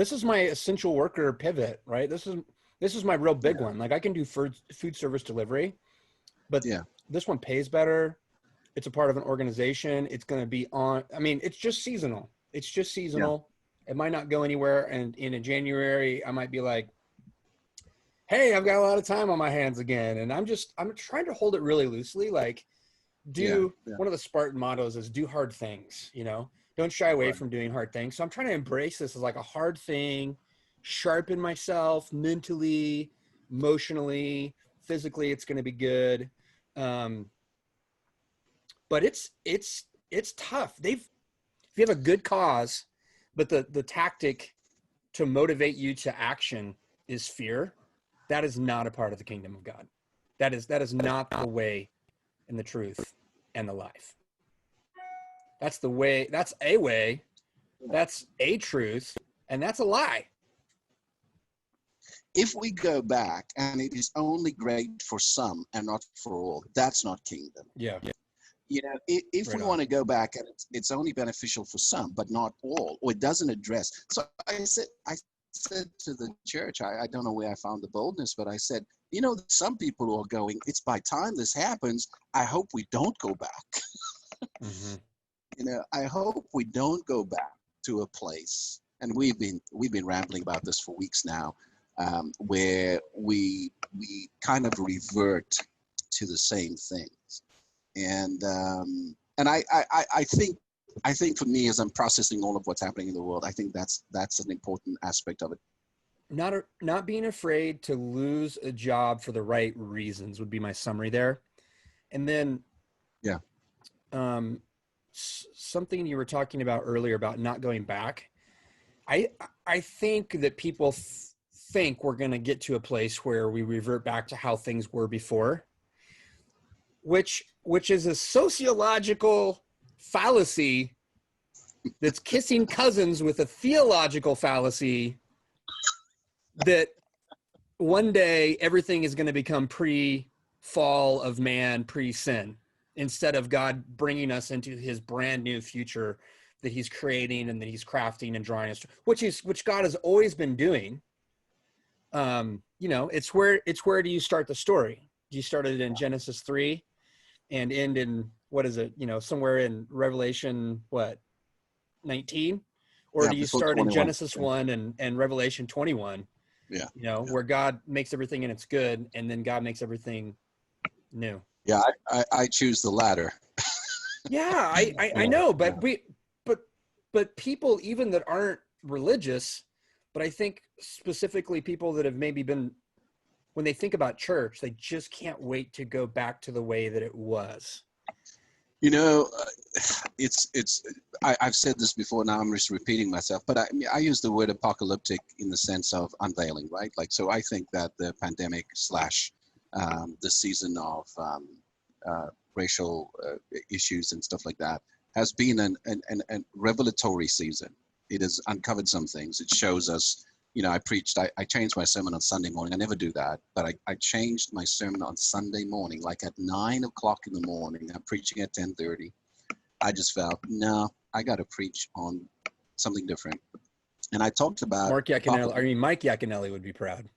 This is my essential worker pivot, right? This is my real big one. Like I can do food service delivery, but this one pays better. It's a part of an organization. It's going to be on, I mean, it's just seasonal. It's just seasonal. It might not go anywhere. And in January, I might be like, hey, I've got a lot of time on my hands again. And I'm trying to hold it really loosely. Like one of the Spartan mottos is do hard things, you know, don't shy away from doing hard things. So I'm trying to embrace this as like a hard thing, sharpen myself mentally, emotionally, physically. It's going to be good. But it's tough. If you have a good cause, but the tactic to motivate you to action is fear, that is not a part of the kingdom of God. That is not the way and the truth and the life. That's the way, that's a truth, and that's a lie. If we go back and it is only great for some and not for all, that's not kingdom. Yeah. You know, if we want to go back and it's only beneficial for some, but not all, or it doesn't address. So I said to the church, I don't know where I found the boldness, but I said, you know, some people are going, it's by time this happens, I hope we don't go back. Mm-hmm. You know, I hope we don't go back to a place, and we've been rambling about this for weeks now, where we kind of revert to the same things. And I think for me, as I'm processing all of what's happening in the world, I think that's an important aspect of it. Not being afraid to lose a job for the right reasons would be my summary there. And then, something you were talking about earlier about not going back. I think that people think we're going to get to a place where we revert back to how things were before, which is a sociological fallacy that's kissing cousins with a theological fallacy that one day everything is going to become pre-fall of man, pre-sin, instead of God bringing us into his brand new future that he's creating and that he's crafting and drawing us, which God has always been doing. You know, it's where do you start the story? Do you start it in Genesis 3 and end in, what is it? You know, somewhere in Revelation, 19? Or do you start 21. In Genesis 1 and Revelation 21? Yeah. You know, where God makes everything and it's good, and then God makes everything new. Yeah, I choose the latter. Yeah, I know, but but people even that aren't religious, but I think specifically people that have maybe been, when they think about church, they just can't wait to go back to the way that it was. You know, I've said this before, now I'm just repeating myself, but I use the word apocalyptic in the sense of unveiling, right? Like, so I think that the pandemic / the season of racial issues and stuff like that has been a revelatory season. It has uncovered some things. It shows us, you know, I changed my sermon on Sunday morning. I never do that, but I changed my sermon on Sunday morning, like at 9 o'clock in the morning. I'm preaching at 10:30. I just felt, no, I got to preach on something different. And I talked about Mike Yaconelli would be proud.